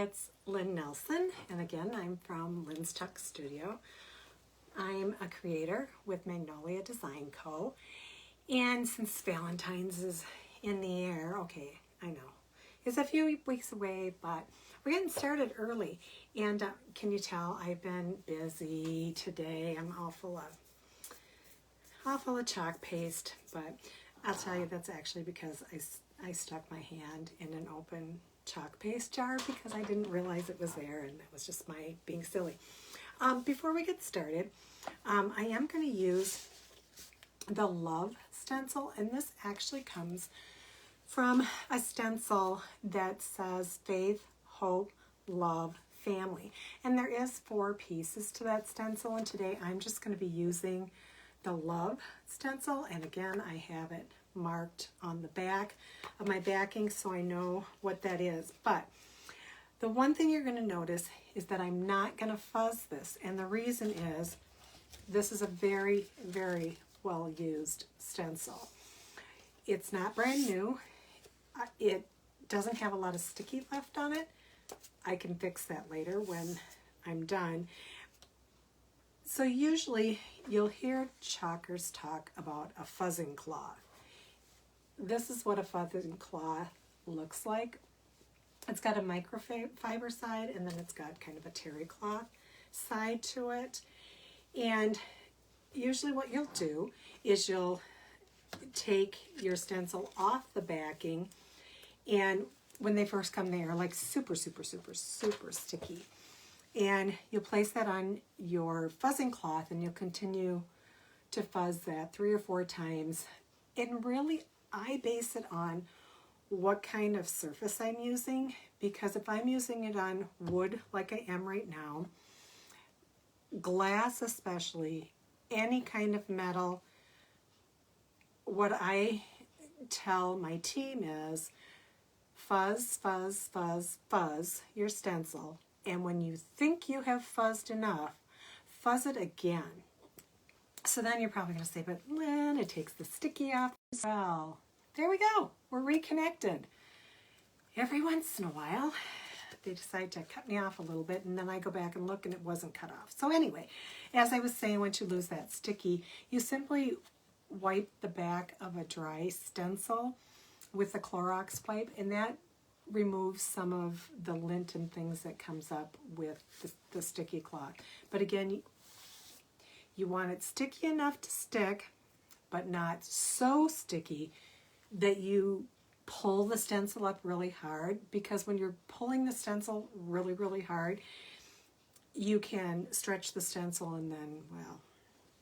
it's Lynn Nelson, and again, I'm from Lynn's Tuck Studio. I'm a creator with Magnolia Design Co. And since Valentine's is in the air, okay, I know, it's a few weeks away, but we're getting started early. And can you tell I've been busy today? I'm all full of chalk paste, but I'll tell you that's actually because I stuck my hand in an open chalk paste jar because I didn't realize it was there, and it was just my being silly. Before we get started, I am going to use the Love Stencil, and this actually comes from a stencil that says Faith Hope Love Family, and there is 4 pieces to that stencil, and today I'm just going to be using the Love stencil, and again I have it marked on the back of my backing so I know what that is. But the one thing you're going to notice is that I'm not going to fuzz this, and the reason is this is a very, very well used stencil. It's not brand new. It doesn't have a lot of sticky left on it. I can fix that later when I'm done. So usually you'll hear chalkers talk about a fuzzing cloth. This is what a fuzzing cloth looks like. It's got a microfiber side, and then it's got kind of a terry cloth side to it. And usually what you'll do is you'll take your stencil off the backing, and when they first come, they are like super, super, super, super sticky. And you'll place that on your fuzzing cloth, and you'll continue to fuzz that 3 or 4 times. And really, I base it on what kind of surface I'm using, because if I'm using it on wood like I am right now, glass especially, any kind of metal, what I tell my team is fuzz, fuzz, fuzz, fuzz your stencil, and when you think you have fuzzed enough, fuzz it again. So then you're probably going to say, but Lynn, it takes the sticky off. Well, there we go. We're reconnected. Every once in a while, they decide to cut me off a little bit, and then I go back and look, and it wasn't cut off. So anyway, as I was saying, once you lose that sticky, you simply wipe the back of a dry stencil with a Clorox wipe, and that removes some of the lint and things that comes up with the sticky cloth. But again, you want it sticky enough to stick, but not so sticky that you pull the stencil up really hard, because when you're pulling the stencil really, really hard, you can stretch the stencil, and then, well,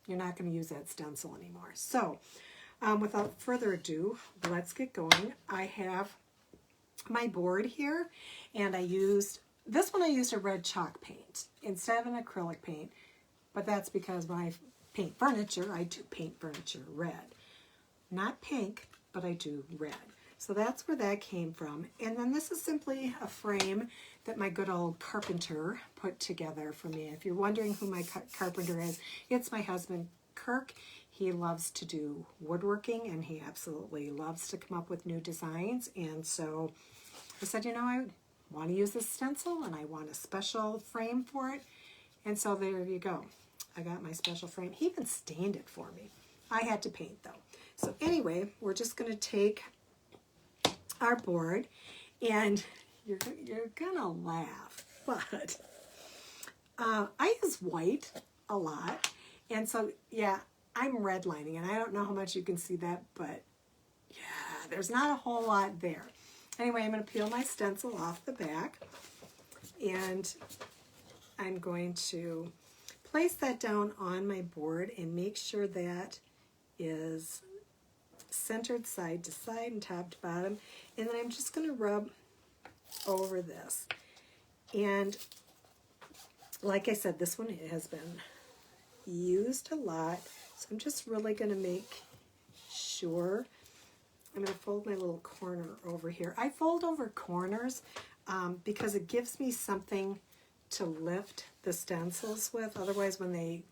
you're not going to use that stencil anymore. So, without further ado, let's get going. I have my board here, and I used a red chalk paint instead of an acrylic paint, but that's because when I paint furniture, I do paint furniture red. Not pink, but I do red. So that's where that came from. And then this is simply a frame that my good old carpenter put together for me. If you're wondering who my carpenter is, it's my husband, Kirk. He loves to do woodworking, and he absolutely loves to come up with new designs. And so I said, you know, I want to use this stencil, and I want a special frame for it. And so there you go. I got my special frame. He even stained it for me. I had to paint, though. So anyway, we're just going to take our board, and you're gonna laugh, but I use white a lot, and so yeah, I'm redlining, and I don't know how much you can see that, but yeah, there's not a whole lot there. Anyway, I'm going to peel my stencil off the back, and I'm going to place that down on my board and make sure that is centered side to side and top to bottom, and then I'm just going to rub over this. And like I said, this one has been used a lot, so I'm just really going to make sure. I'm going to fold my little corner over here. I fold over corners because it gives me something to lift the stencils with. Otherwise, when they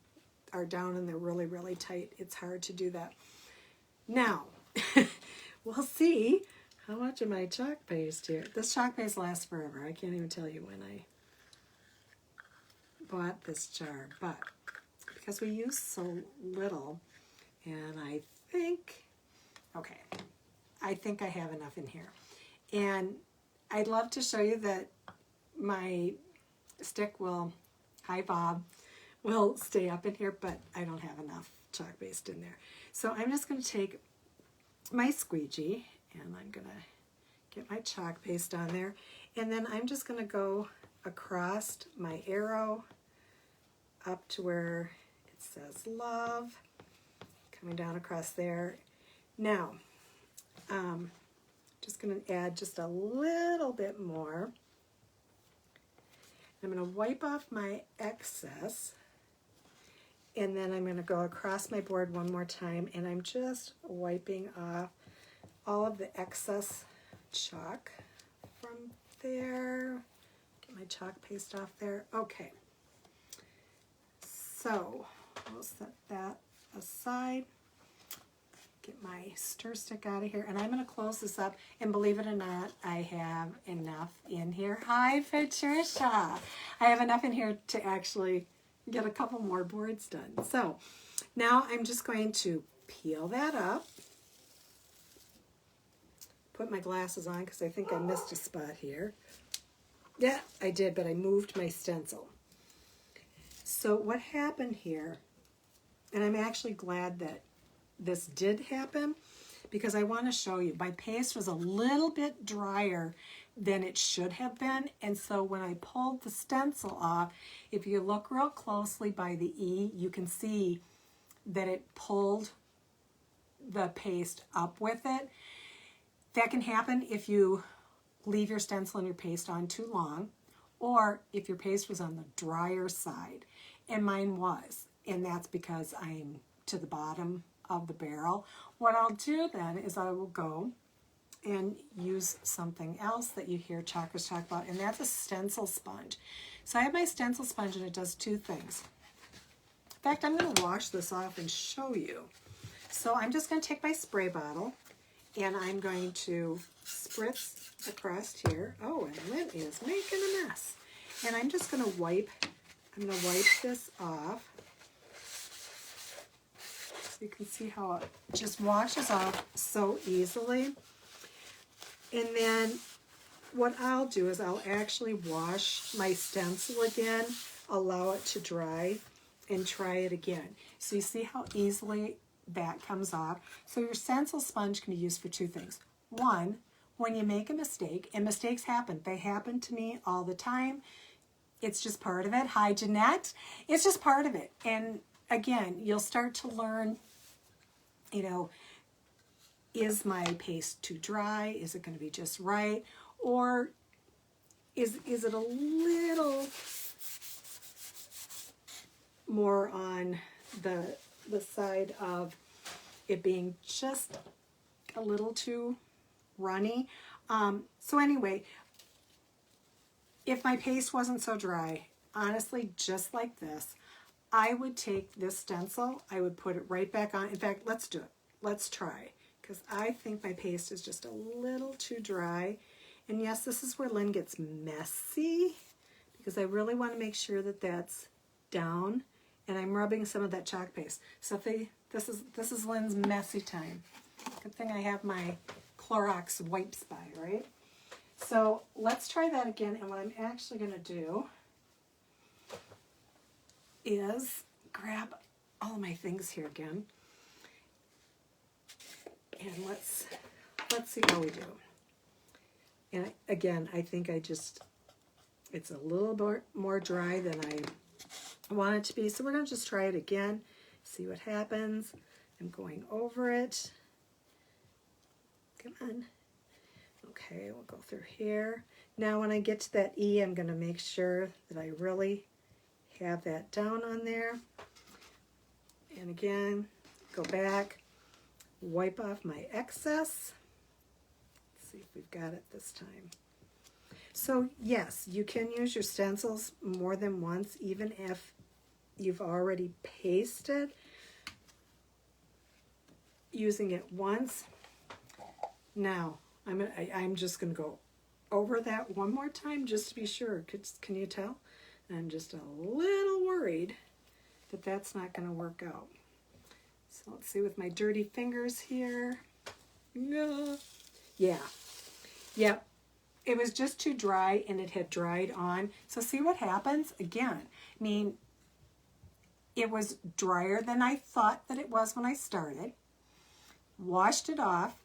are down and they're really, really tight, it's hard to do that. Now, we'll see how much of my chalk paste here? This chalk paste lasts forever. I can't even tell you when I bought this jar, but because we use so little, and I think I have enough in here. And I'd love to show you that my stick Hive will stay up in here, but I don't have enough chalk paste in there. So I'm just going to take my squeegee and I'm going to get my chalk paste on there. And then I'm just going to go across my arrow up to where it says love, coming down across there. Now, just going to add just a little bit more. I'm going to wipe off my excess, and then I'm going to go across my board one more time, and I'm just wiping off all of the excess chalk from there. Get my chalk paste off there. Okay, so we'll set that aside. Get my stir stick out of here, and I'm going to close this up, and believe it or not, I have enough in here. Hi, Patricia! I have enough in here to actually get a couple more boards done. So now I'm just going to peel that up, put my glasses on because I think I missed a spot here. Yeah, I did, but I moved my stencil. So what happened here, and I'm actually glad that this did happen because I want to show you my paste was a little bit drier than it should have been, and so when I pulled the stencil off, if you look real closely by the E, you can see that it pulled the paste up with it. That can happen if you leave your stencil and your paste on too long, or if your paste was on the drier side, and mine was, and that's because I'm to the bottom of the barrel. What I'll do then is I will go and use something else that you hear chalkers talk about, and that's a stencil sponge. So I have my stencil sponge, and it does two things. In fact, I'm going to wash this off and show you. So I'm just going to take my spray bottle, and I'm going to spritz across here. Oh, and Lynn is making a mess. And I'm just going to wipe this off. You can see how it just washes off so easily. And then what I'll do is I'll actually wash my stencil again, allow it to dry, and try it again. So you see how easily that comes off. So your stencil sponge can be used for two things. One, when you make a mistake, and mistakes happen. They happen to me all the time. It's just part of it. Hi, Jeanette. It's just part of it. And again, you'll start to learn, you know, is my paste too dry? Is it going to be just right? Or is it a little more on the side of it being just a little too runny? So anyway, if my paste wasn't so dry, honestly, just like this, I would take this stencil, I would put it right back on. In fact, let's do it. Let's try, because I think my paste is just a little too dry. And yes, this is where Lynn gets messy, because I really want to make sure that that's down, and I'm rubbing some of that chalk paste. So this is Lynn's messy time. Good thing I have my Clorox wipes by, right? So let's try that again, and what I'm actually going to do is grab all my things here again, and let's see how we do. And again, I think it's a little bit more dry than I want it to be, so we're going to just try it again, see what happens. I'm going over it. Come on. Okay, we'll go through here. Now when I get to that E, I'm going to make sure that I really have that down on there. And again, go back, wipe off my excess. Let's see if we've got it this time. So yes, you can use your stencils more than once, even if you've already pasted. Using it once. Now, I'm just going to go over that one more time just to be sure. Can you tell? I'm just a little worried that that's not going to work out. So let's see with my dirty fingers here. Yeah. Yep. It was just too dry and it had dried on. So see what happens? Again, I mean, it was drier than I thought that it was when I started. Washed it off.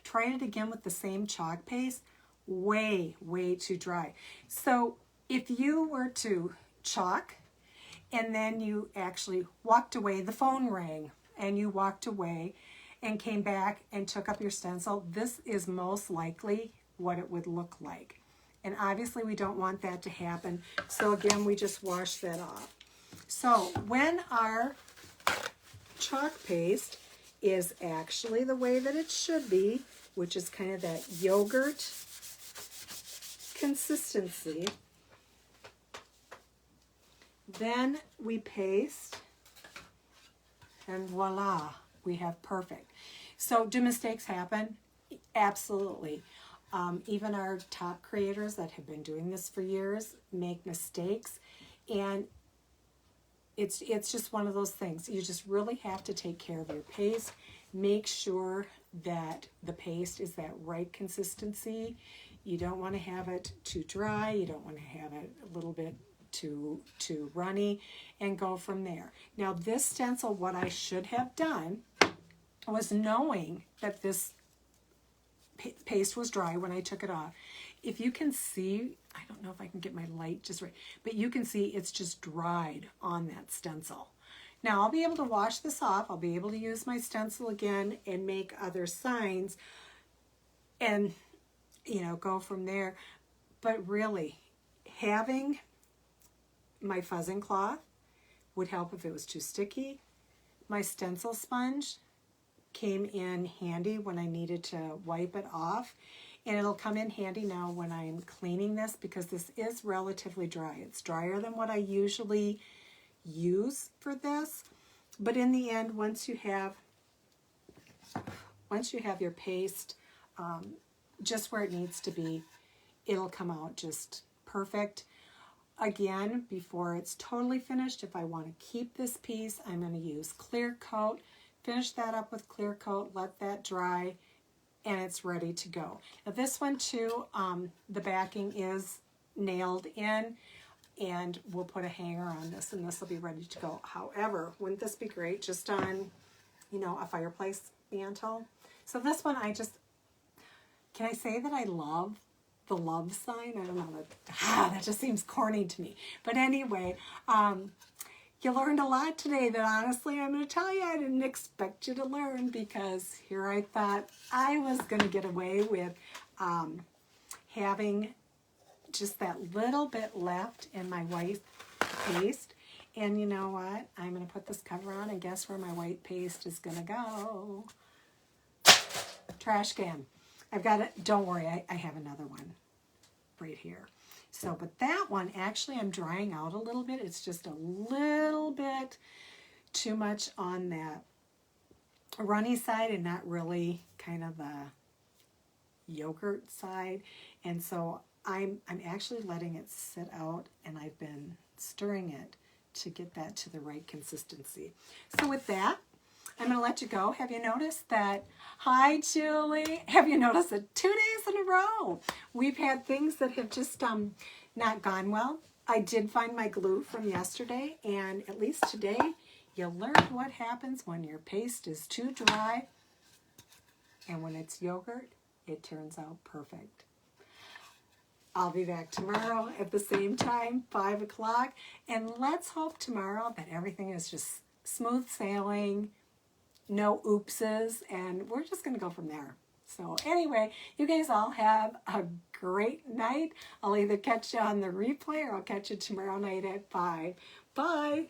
Tried it again with the same chalk paste. Way too dry. So if you were to chalk and then you actually walked away, the phone rang and you walked away and came back and took up your stencil, this is most likely what it would look like. And obviously we don't want that to happen. So again, we just wash that off. So when our chalk paste is actually the way that it should be, which is kind of that yogurt consistency, then we paste, and voila, we have perfect. So do mistakes happen? Absolutely. Even our top creators that have been doing this for years make mistakes, and it's just one of those things. You just really have to take care of your paste. Make sure that the paste is that right consistency. You don't want to have it too dry. You don't want to have it a little bit too runny, and go from there. Now this stencil, what I should have done was, knowing that this paste was dry when I took it off. If you can see, I don't know if I can get my light just right, but you can see it's just dried on that stencil. Now I'll be able to wash this off. I'll be able to use my stencil again and make other signs and, you know, go from there. But really, having my fuzzing cloth would help if it was too sticky. My stencil sponge came in handy when I needed to wipe it off, and it'll come in handy now when I'm cleaning this, because this is relatively dry. It's drier than what I usually use for this, but in the end, once you have your paste just where it needs to be, it'll come out just perfect. Again, before it's totally finished, if I want to keep this piece, I'm going to use clear coat. Finish that up with clear coat, let that dry, and it's ready to go. Now this one too, the backing is nailed in, and we'll put a hanger on this, and this will be ready to go. However, wouldn't this be great just on, you know, a fireplace mantle? So this one, can I say that I love the love sign? I don't know, that just seems corny to me. But anyway, you learned a lot today that honestly I'm going to tell you I didn't expect you to learn, because here I thought I was going to get away with having just that little bit left in my white paste. And you know what? I'm going to put this cover on, and guess where my white paste is going to go? Trash can. I've got it. Don't worry, I have another one right here. So, but that one, actually, I'm drying out a little bit. It's just a little bit too much on that runny side and not really kind of the yogurt side. And so I'm actually letting it sit out, and I've been stirring it to get that to the right consistency. So with that, I'm going to let you go. Have you noticed that? Hi, Julie. Have you noticed that 2 days in a row we've had things that have just not gone well? I did find my glue from yesterday, and at least today you learned what happens when your paste is too dry, and when it's yogurt, it turns out perfect. I'll be back tomorrow at the same time, 5 o'clock, and let's hope tomorrow that everything is just smooth sailing, no oopses, and we're just going to go from there. So anyway, you guys all have a great night. I'll either catch you on the replay or I'll catch you tomorrow night at 5. Bye.